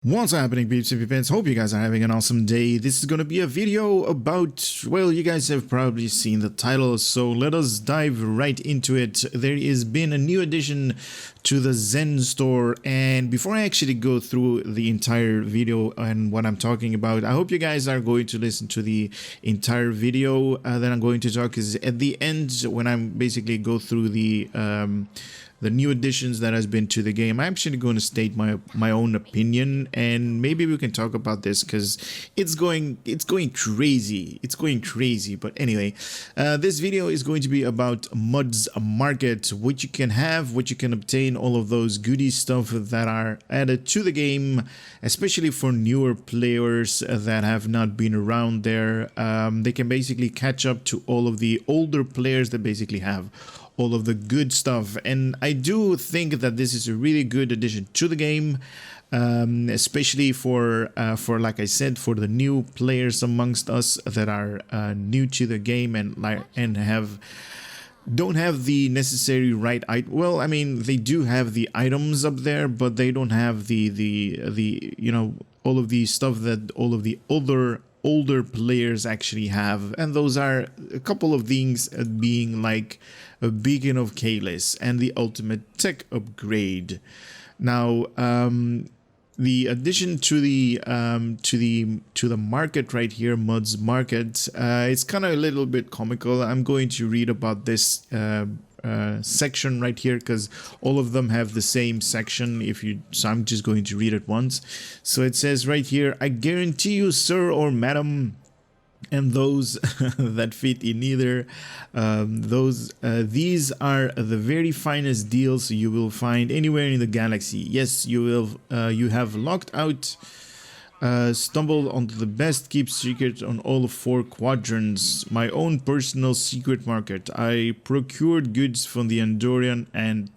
What's happening, peeps and peeps? Hope you guys are having an awesome day. This is going to be a video about, well, you guys have probably seen the title, so let us dive right into it. There has been a new addition to the Zen store, and before I actually go through the entire video and what I'm talking about, I hope you guys are going to listen to the entire video that I'm going to talk, because at the end, when I'm basically go through the new additions that has been to the game, I'm actually going to state my own opinion, and maybe we can talk about this because it's going crazy. It's going crazy. But anyway, this video is going to be about Mudd's Market, what you can have, what you can obtain, all of those goodie stuff that are added to the game, especially for newer players that have not been around there. They can basically catch up to all of the older players that basically have all of the good stuff, and I do think that this is a really good addition to the game, especially for like I said, for the new players amongst us that are new to the game and don't have the necessary right item. Well, I mean, they do have the items up there, but they don't have the you know, all of the stuff that all of the other older players actually have, and those are a couple of things, being like a beacon of Kalis and the ultimate tech upgrade. Now, the addition to the market right here, Mudd's Market, it's kind of a little bit comical. I'm going to read about this section right here because all of them have the same section. So I'm just going to read it once. So it says right here, I guarantee you, sir or madam, and those that fit in either, these are the very finest deals you will find anywhere in the galaxy. Yes, you have locked out, stumbled onto the best kept secret on all 4 quadrants, my own personal secret market. I procured goods from the Andorian and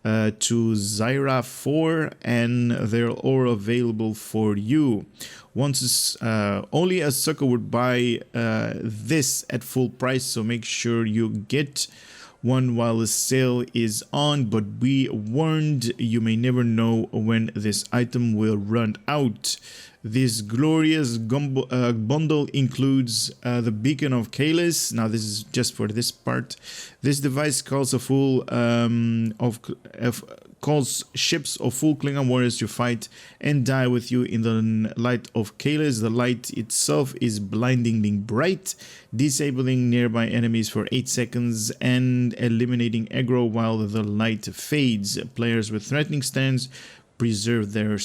to Zayra IV, and they're all available for you. Only a sucker would buy this at full price, so make sure you get one while the sale is on, but be warned, you may never know when this item will run out. This glorious bundle includes the Beacon of Kalis. Now this is just for this part. This device calls calls ships of full Klingon warriors to fight and die with you in the light of Kalis. The light itself is blindingly bright, disabling nearby enemies for 8 seconds and eliminating aggro while the light fades. Players with threatening stance preserve their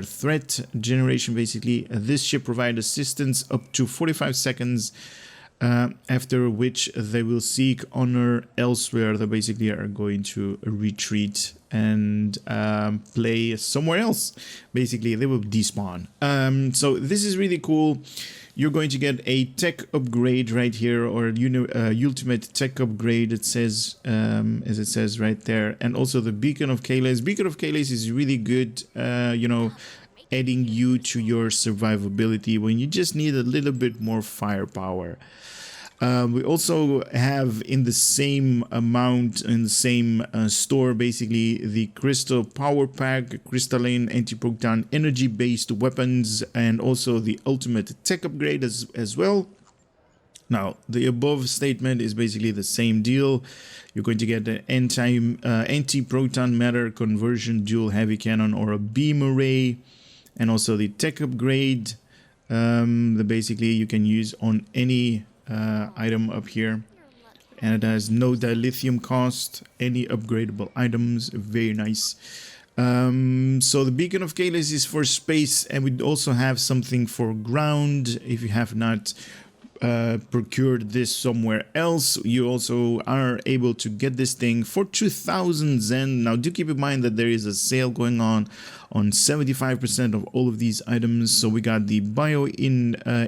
threat generation. Basically, this ship provides assistance up to 45 seconds, after which they will seek honor elsewhere. They basically are going to retreat and play somewhere else. Basically, they will despawn. So this is really cool. You're going to get a tech upgrade right here, or ultimate tech upgrade. It says, as it says right there, and also the Beacon of Kalis. Beacon of Kalis is really good, you know, adding you to your survivability when you just need a little bit more firepower. We also have in the same amount, in the same store, basically the Crystal Power Pack, Crystalline Anti-Proton Energy-based weapons, and also the Ultimate Tech Upgrade as well. Now, the above statement is basically the same deal. You're going to get an anti-proton matter conversion, dual heavy cannon, or a beam array, and also the tech upgrade that basically you can use on any item up here, and it has no dilithium cost, any upgradable items. Very nice. So the Beacon of Kalis is for space, and we also have something for ground. If you have not procured this somewhere else, you also are able to get this thing for 2,000 Zen. Now do keep in mind that there is a sale going on 75% of all of these items. So we got the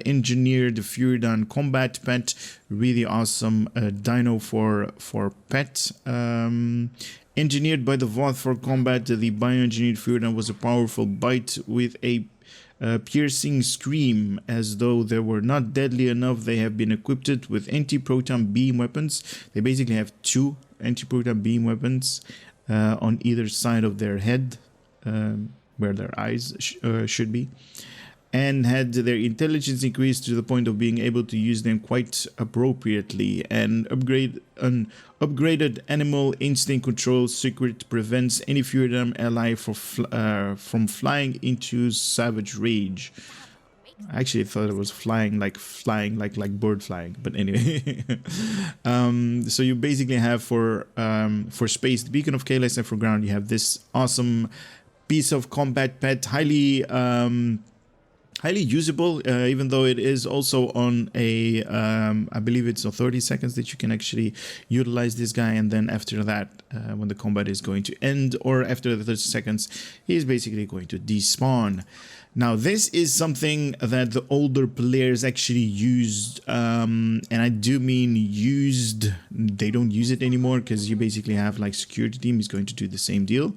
engineered Furidon combat pet, really awesome dino for pet. Engineered by the Voth for combat, the bioengineered Furidon was a powerful bite with a piercing scream. As though they were not deadly enough, they have been equipped with anti-proton beam weapons. They basically have 2 anti-proton beam weapons on either side of their head. where their eyes should be, and had their intelligence increased to the point of being able to use them quite appropriately. And upgraded animal instinct control secret prevents any Furidam ally from flying into savage rage. I actually thought it was flying like bird flying, but anyway. So you basically have for space the Beacon of Kalis, and for ground you have this awesome piece of combat pet, highly usable, even though it is also on a I believe it's on 30 seconds that you can actually utilize this guy, and then after that when the combat is going to end, or after the 30 seconds, he's basically going to despawn. Now this is something that the older players actually used, and I do mean used. They don't use it anymore because you basically have like security team is going to do the same deal.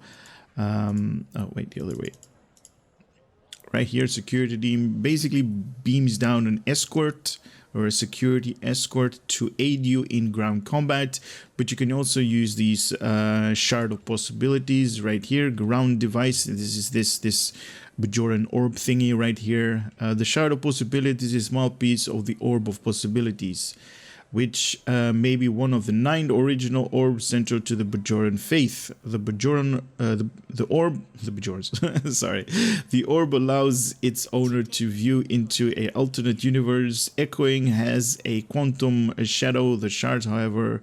Oh wait, the other way. Right here, security team basically beams down an escort or a security escort to aid you in ground combat, but you can also use these shard of possibilities right here, ground device. This is this Bajoran orb thingy right here. The shard of possibilities is a small piece of the orb of possibilities, which may be one of the 9 original orbs central to the Bajoran faith. The Bajorans, sorry. The orb allows its owner to view into an alternate universe. Echoing has a quantum shadow. The shard, however,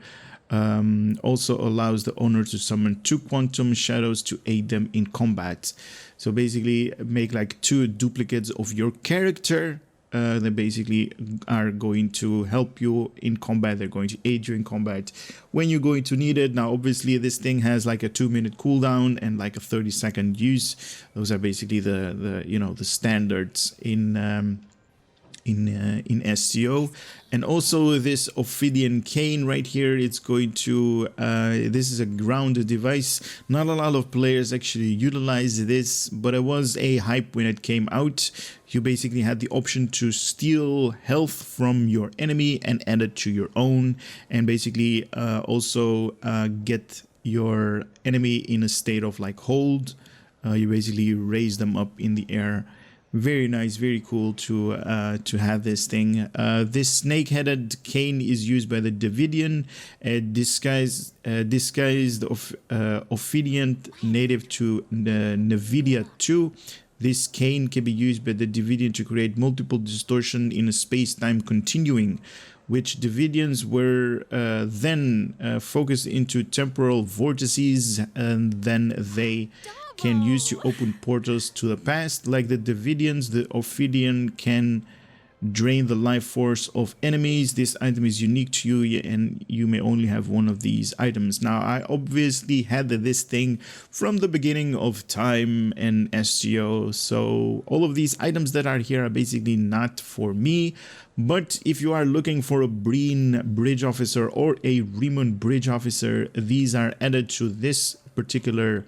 also allows the owner to summon 2 quantum shadows to aid them in combat. So basically make like 2 duplicates of your character. They basically are going to help you in combat. They're going to aid you in combat when you're going to need it. Now, obviously, this thing has like a 2-minute cooldown and like a 30-second use. Those are basically the standards in STO. And also this Ophidian cane right here, it's going to this is a grounded device. Not a lot of players actually utilize this, but it was a hype when it came out. You basically had the option to steal health from your enemy and add it to your own, and basically also get your enemy in a state of like hold. You basically raise them up in the air. Very nice, very cool to have this thing. This snake-headed cane is used by the Davidian, disguised of Ophidian native to Nvidia 2. This cane can be used by the Davidian to create multiple distortion in a space-time continuing, which Davidians were then focused into temporal vortices, and then they can use to open portals to the past. Like the Davidians, the Ophidian can drain the life force of enemies. This item is unique to you, and you may only have one of these items. Now, I obviously had this thing from the beginning of time and SGO, so all of these items that are here are basically not for me. But if you are looking for a Breen bridge officer or a Reman bridge officer, these are added to this particular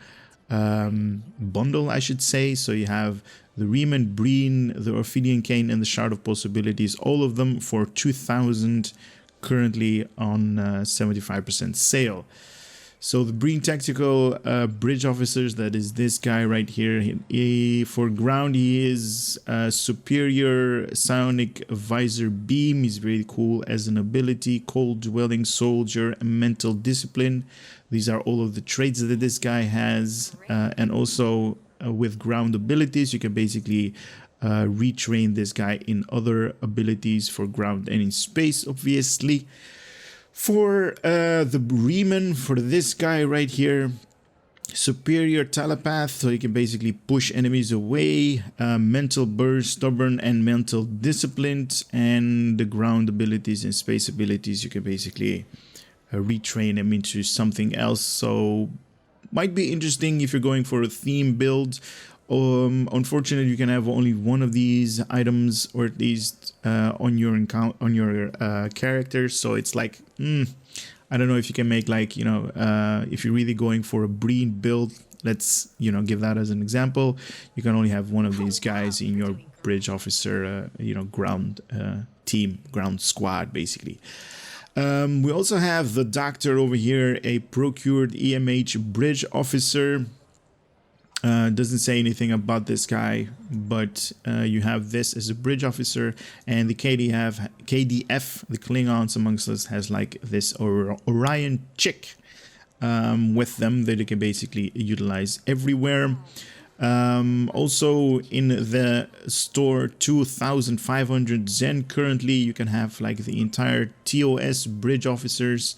bundle, I should say. So you have the Reman, Breen, the Ophidian cane, and the Shard of Possibilities, all of them for 2,000, currently on 75% sale. So the Breen Tactical Bridge Officers, that is this guy right here. For ground, he is Superior Psionic Visor Beam. He's very cool as an ability. Cold Dwelling Soldier and Mental Discipline. These are all of the traits that this guy has. And also with ground abilities, you can basically retrain this guy in other abilities for ground and in space, obviously. For the Reman, for this guy right here, Superior Telepath, so you can basically push enemies away, Mental Burst, Stubborn, and Mental Disciplined, and the ground abilities and space abilities, you can basically retrain them into something else. So might be interesting if you're going for a theme build. Unfortunately, you can have only one of these items, or at least on your character. So it's like, I don't know if you can make like, if you're really going for a Breen build, let's give that as an example. You can only have one of these guys in your bridge officer, ground team, ground squad, basically. We also have the Doctor over here, a procured EMH bridge officer. Doesn't say anything about this guy, but you have this as a bridge officer, and the KDF, the Klingons amongst us, has like this Orion chick with them that you can basically utilize everywhere. Also in the store, 2,500 Zen. Currently you can have like the entire TOS bridge officers.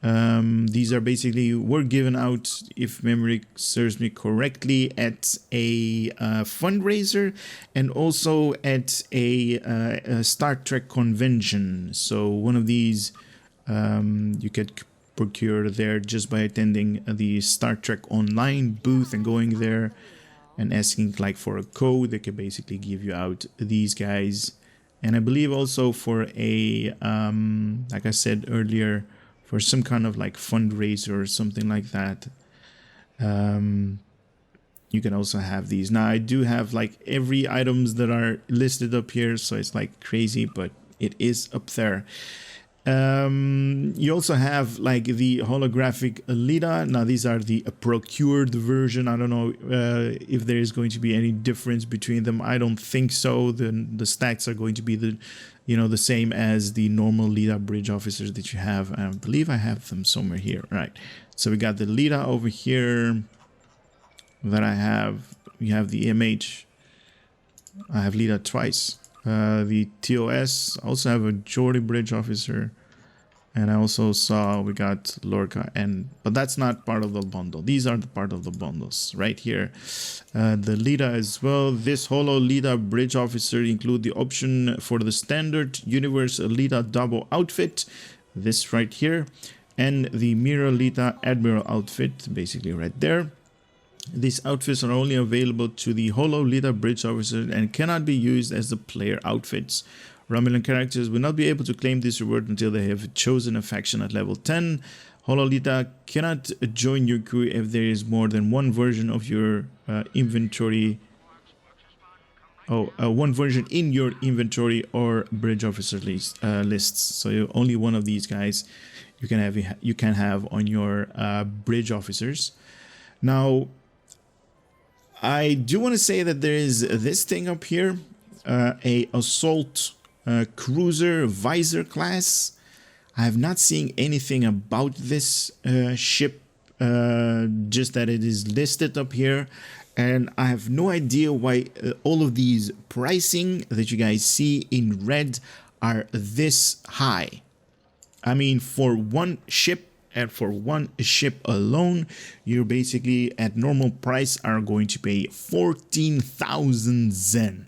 These are basically were given out, if memory serves me correctly, at a fundraiser and also at a Star Trek convention. So one of these you could procure there just by attending the Star Trek Online booth and going there and asking like for a code. They can basically give you out these guys. And I believe also for a like I said earlier, for some kind of like fundraiser or something like that, you can also have these. Now I do have like every items that are listed up here, so it's like crazy, but it is up there. You also have like the holographic Lita. Now these are the procured version. I don't know if there is going to be any difference between them. I don't think so. The stats are going to be the same as the normal Lita bridge officers that you have. I believe I have them somewhere here. Right. So we got the Lita over here that I have. We have the MH. I have Lita twice. The TOS. I also have a Geordie bridge officer. And I also saw we got Lorca, but that's not part of the bundle. These are the part of the bundles right here. The Lita as well. This Holo Lita bridge officer include the option for the standard universe Lita double outfit. This right here, and the Mirror Lita Admiral outfit, basically right there. These outfits are only available to the Holo Lita bridge officer and cannot be used as the player outfits. Romulan characters will not be able to claim this reward until they have chosen a faction at level 10. Hololita cannot join your crew if there is more than one version of your inventory. One version in your inventory or bridge officer lists. So only one of these guys you can have on your bridge officers. Now, I do want to say that there is this thing up here, a assault cruiser visor class. I have not seen anything about this ship, just that it is listed up here, and I have no idea why all of these pricing that you guys see in red are this high. I mean, for one ship and for one ship alone, you're basically at normal price are going to pay 14,000 Zen.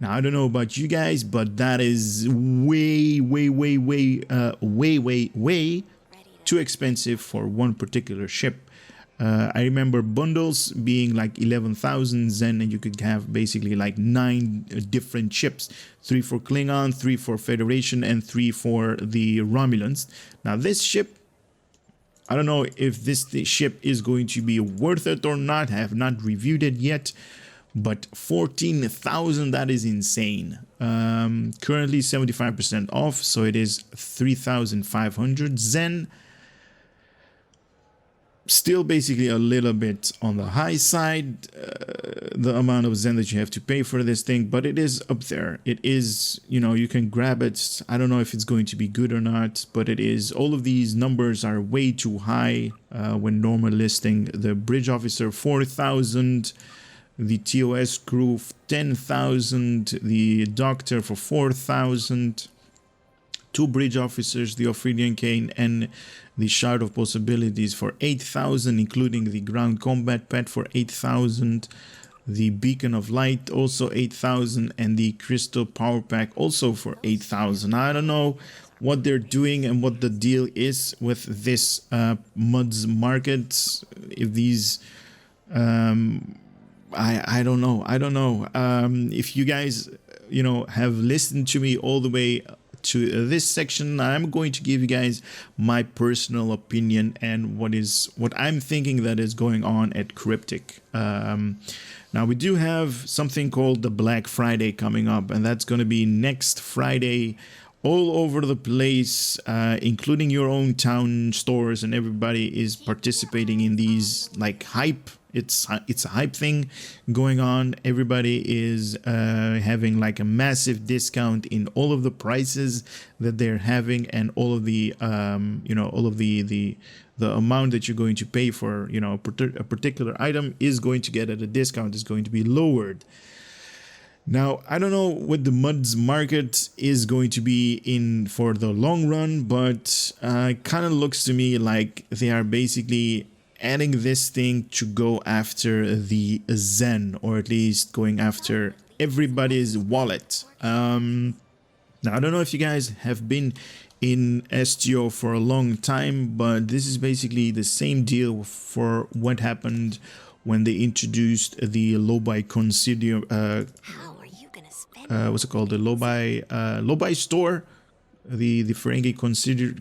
Now, I don't know about you guys, but that is way too expensive for one particular ship. I remember bundles being like 11,000 Zen, and you could have basically like 9 different ships. 3 for Klingon, 3 for Federation, and 3 for the Romulans. Now, this ship, I don't know if this ship is going to be worth it or not. I have not reviewed it yet. But 14,000, that is insane. Currently 75% off, so it is 3,500 Zen. Still basically a little bit on the high side, the amount of Zen that you have to pay for this thing, but it is up there. It is, you can grab it. I don't know if it's going to be good or not, but it is. All of these numbers are way too high when normal listing. The bridge officer, 4,000. The TOS crew 10,000, the doctor for 4,000, 2 bridge officers, the Ophidian Cane and the Shard of Possibilities for 8,000, including the ground combat pet for 8,000, the Beacon of Light also 8,000, and the Crystal Power Pack also for 8,000. I don't know what they're doing and what the deal is with this Mudd's market. If these I don't know. If you guys, have listened to me all the way to this section, I'm going to give you guys my personal opinion and what I'm thinking that is going on at Cryptic. Now, we do have something called the Black Friday coming up, and that's going to be next Friday all over the place, including your own town stores, and everybody is participating in these like hype It's a hype thing going on. Everybody is having like a massive discount in all of the prices that they're having, and all of the all of the amount that you're going to pay for a particular item is going to get at a discount, is going to be lowered. Now, I don't know what the Mudd's market is going to be in for the long run, but it kind of looks to me like they are basically adding this thing to go after the Zen, or at least going after everybody's wallet. Now, I don't know if you guys have been in STO for a long time, but this is basically the same deal for what happened when they introduced the Lobai Consider what's it called, the Lobai store, the Ferengi Consider,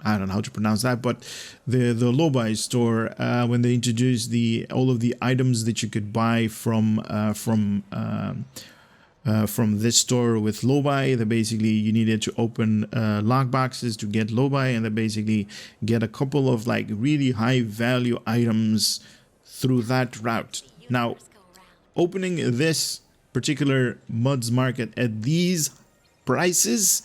I don't know how to pronounce that, but the Lobai store, when they introduced all of the items that you could buy from this store with Lobai, that basically you needed to open lock boxes to get Lobai, and then basically get a couple of like really high value items through that route. Now, opening this particular Mudd's market at these prices,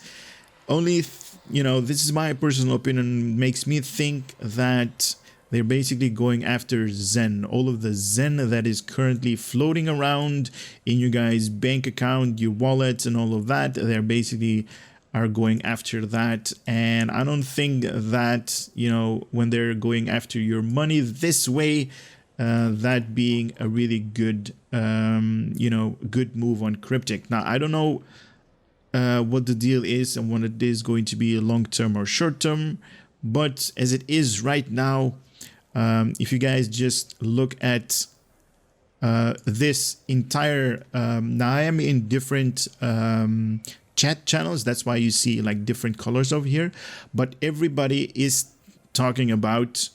only this is my personal opinion, makes me think that they're basically going after Zen. All of the Zen that is currently floating around in your guys' bank account, your wallets, and all of that, they're basically are going after that. And I don't think that when they're going after your money this way, that being a really good good move on Cryptic. Now, I don't know what the deal is and what it is going to be long term or short term, but as it is right now, if you guys just look at this entire now, I am in different chat channels, that's why you see like different colors over here, but everybody is talking about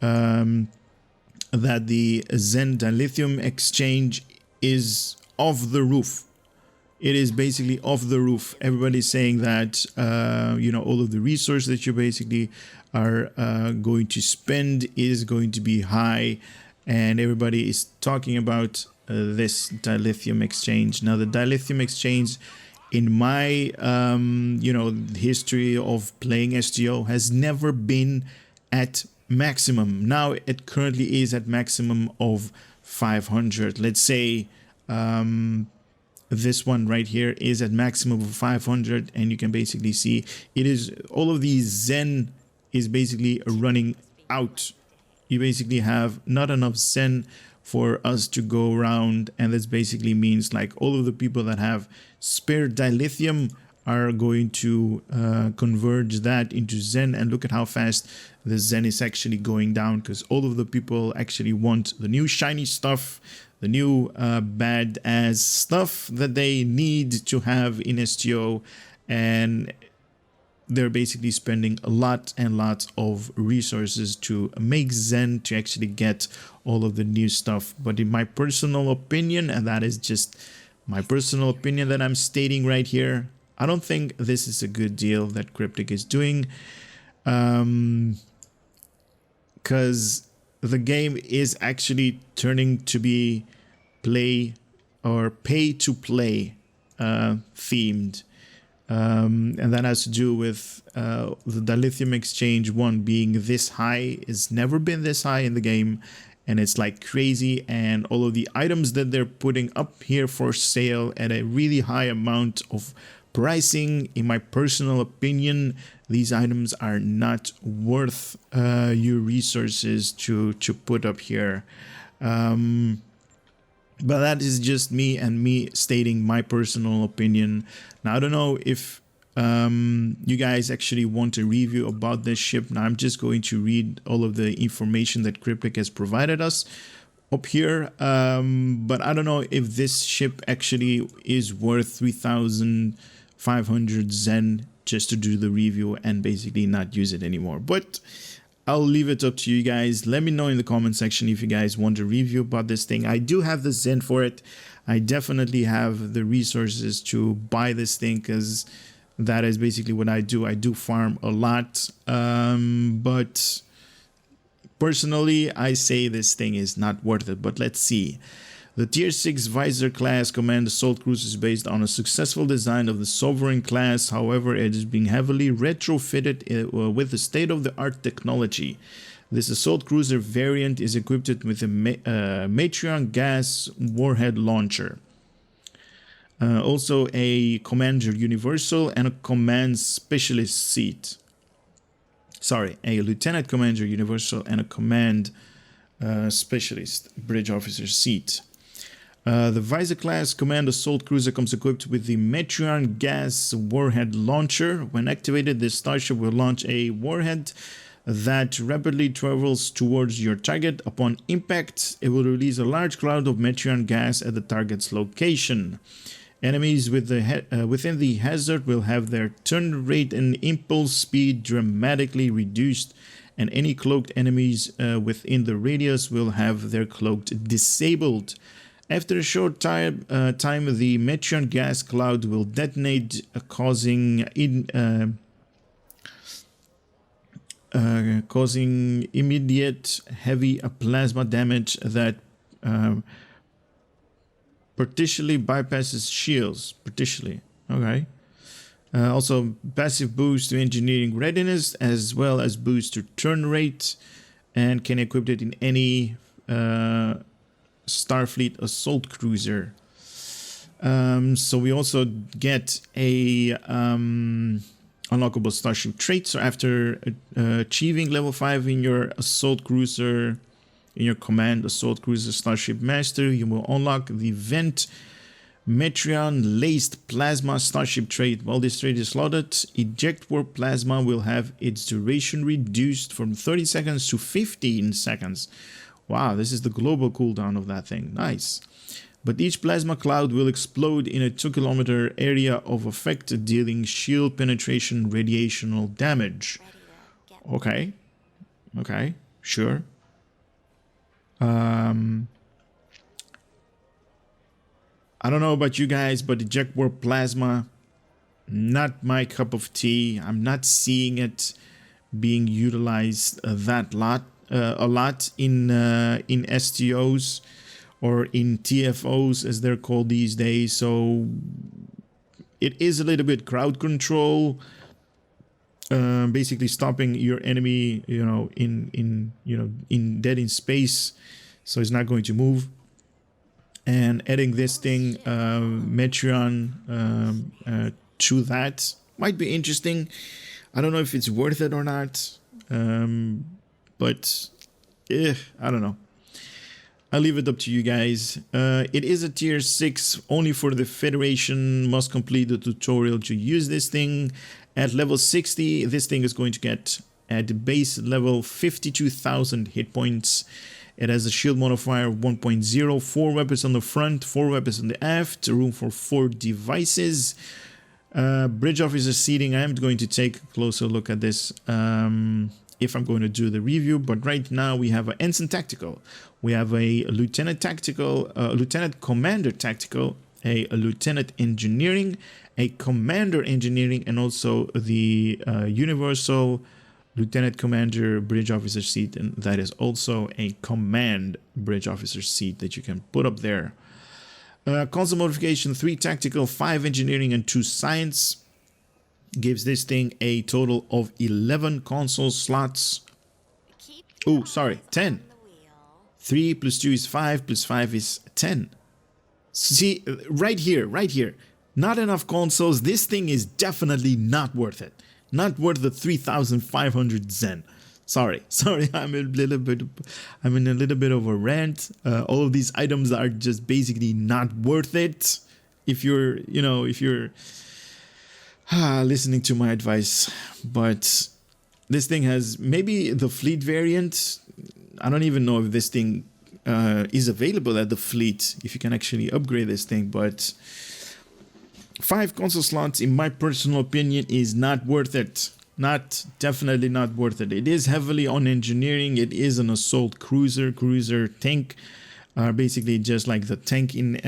that the Zen dilithium exchange is off the roof. It is basically off the roof. Everybody's saying that all of the resources that you basically are going to spend is going to be high, and everybody is talking about this dilithium exchange. Now, the dilithium exchange, in my history of playing STO, has never been at maximum. Now it currently is at maximum of 500. Let's say this one right here is at maximum of 500, and you can basically see it is all of these Zen is basically running out. You basically have not enough Zen for us to go around, and this basically means like all of the people that have spare dilithium are going to converge that into Zen, and look at how fast the Zen is actually going down, because all of the people actually want the new shiny stuff, the new bad-ass stuff that they need to have in STO, and they're basically spending a lot and lots of resources to make Zen to actually get all of the new stuff. But in my personal opinion, and that is just my personal opinion that I'm stating right here, I don't think this is a good deal that Cryptic is doing, because the game is actually turning to be play or pay to play themed, and that has to do with the dilithium exchange one being this high. It's never been this high in the game, and it's like crazy, and all of the items that they're putting up here for sale at a really high amount of pricing, in my personal opinion, these items are not worth your resources to put up here. But that is just me and me stating my personal opinion. Now, I don't know if you guys actually want a review about this ship. Now, I'm just going to read all of the information that Cryptic has provided us up here. But I don't know if this ship actually is worth 3,500 Zen just to do the review and basically not use it anymore. But I'll leave it up to you guys. Let me know in the comment section if you guys want a review about this thing. I do have the Zen for it. I definitely have the resources to buy this thing, because that is basically what I do. I do farm a lot, but Personally, I say this thing is not worth it, but let's see. The Tier 6 Visor class command assault cruiser is based on a successful design of the Sovereign class. However, it is being heavily retrofitted with the state-of-the-art technology. This assault cruiser variant is equipped with a Matreon gas warhead launcher. Also a Commander Universal and a Command Specialist seat. Sorry, a Lieutenant Commander Universal and a Command Specialist Bridge Officer seat. The Visor class Command Assault Cruiser comes equipped with the Matreon gas warhead launcher. When activated, this starship will launch a warhead that rapidly travels towards your target. Upon impact, it will release a large cloud of Matreon gas at the target's location. Enemies within the hazard will have their turn rate and impulse speed dramatically reduced, and any cloaked enemies within the radius will have their cloaked disabled. After a short time, the Matreon gas cloud will detonate, causing immediate heavy plasma damage that partially bypasses shields. Okay. Also, passive boost to engineering readiness as well as boost to turn rate, and can equip it in any Starfleet assault cruiser. So we also get a unlockable starship trait. So after achieving level 5 in your assault cruiser, in your command assault cruiser starship master, you will unlock the vent Matreon laced plasma starship trait. While this trait is slotted, eject warp plasma will have its duration reduced from 30 seconds to 15 seconds. Wow, this is the global cooldown of that thing. Nice. But each plasma cloud will explode in a 2-kilometer area of effect, dealing shield penetration radiational damage. Okay. Okay, sure. I don't know about you guys, but eject warp plasma, not my cup of tea. I'm not seeing it being utilized a lot in STOs or in TFOs as they're called these days. So it is a little bit crowd control, basically stopping your enemy, in dead in space, so it's not going to move. And adding this thing, Matreon, to that might be interesting. I don't know if it's worth it or not. But I don't know. I'll leave it up to you guys. It is a tier 6, only for the Federation. Must complete the tutorial to use this thing. At level 60, this thing is going to get at base level 52,000 hit points. It has a shield modifier of 1.0, 4 weapons on the front, 4 weapons on the aft, room for 4 devices. Bridge officer seating, I am going to take a closer look at this if I'm going to do the review, but right now we have an Ensign Tactical, we have a Lieutenant Tactical, Lieutenant Commander Tactical, a Lieutenant Engineering, a Commander Engineering, and also the Universal Lieutenant Commander Bridge Officer seat, and that is also a Command Bridge Officer seat that you can put up there. Console modification: 3 Tactical, 5 Engineering, and 2 Science. Gives this thing a total of 11 console slots. Oh, sorry, 10. 3 plus 2 is 5, plus 5 is 10. See, right here. Not enough consoles. This thing is definitely not worth it. Not worth the 3,500 Zen. Sorry, I'm in a little bit of a rant. All of these items are just basically not worth it. If you're listening to my advice. But this thing has maybe the fleet variant. I don't even know if this thing is available at the fleet, if you can actually upgrade this thing, but 5 console slots, in my personal opinion, is not worth it. Definitely not worth it. It is heavily on engineering. It is an assault cruiser tank, basically just like the tank in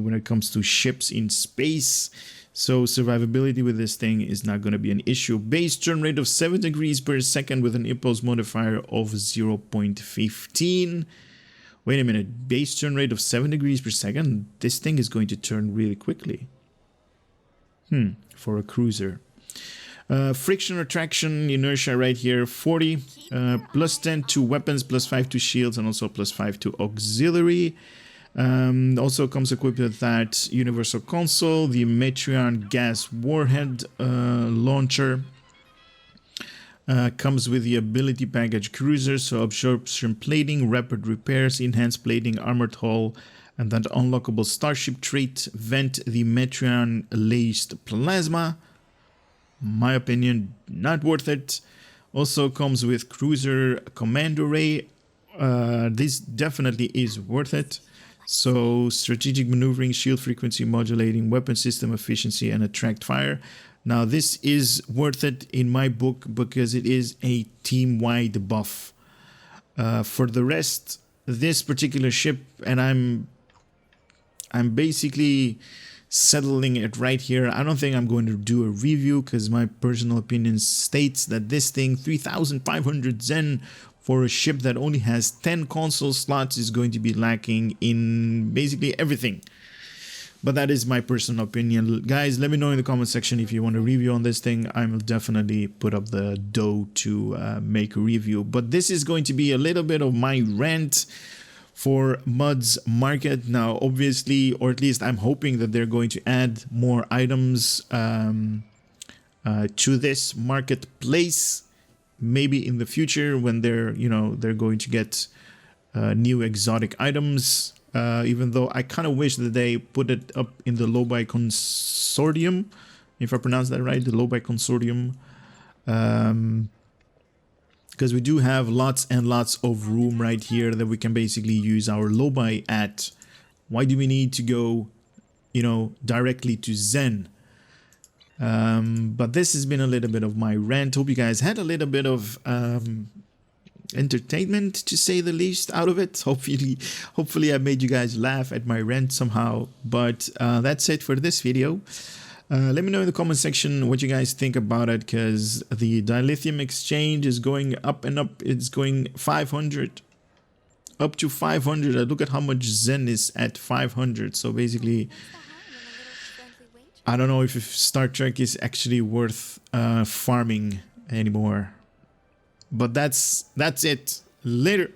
when it comes to ships in space. So survivability with this thing is not going to be an issue. Base turn rate of 7 degrees per second with an impulse modifier of 0.15. Wait a minute, base turn rate of 7 degrees per second? This thing is going to turn really quickly. For a cruiser. Friction or traction, inertia right here, 40. Plus 10 to weapons, plus 5 to shields, and also plus 5 to auxiliary. Also comes equipped with that universal console, the Metreon gas warhead launcher. Comes with the ability package cruiser, so absorption plating, rapid repairs, enhanced plating, armored hull, and that unlockable starship trait, vent the Metreon laced plasma. My opinion, not worth it. Also comes with cruiser command array. This definitely is worth it. So strategic maneuvering, shield frequency modulating, weapon system efficiency, and attract fire. Now this is worth it in my book because it is a team-wide buff. For the rest, this particular ship, and I'm basically settling it right here. I don't think I'm going to do a review because my personal opinion states that this thing, 3,500 Zen for a ship that only has 10 console slots, is going to be lacking in basically everything. But that is my personal opinion. Guys, let me know in the comment section if you want a review on this thing. I will definitely put up the dough to make a review. But this is going to be a little bit of my rant for Mudd's market. Now, obviously, or at least I'm hoping that they're going to add more items to this marketplace. Maybe in the future when they're going to get new exotic items. Even though I kind of wish that they put it up in the Lobi Consortium, if I pronounce that right, the Lobi Consortium. Because we do have lots and lots of room right here that we can basically use our Lobi at. Why do we need to go, directly to Zen? But this has been a little bit of my rant. Hope you guys had a little bit of entertainment, to say the least, out of it. Hopefully I made you guys laugh at my rant somehow. But that's it for this video. Let me know in the comment section what you guys think about it, because the dilithium exchange is going up and up. It's going 500 up to 500. Look at how much Zen is at 500. So basically, I don't know if Star Trek is actually worth farming anymore. But that's it. Later.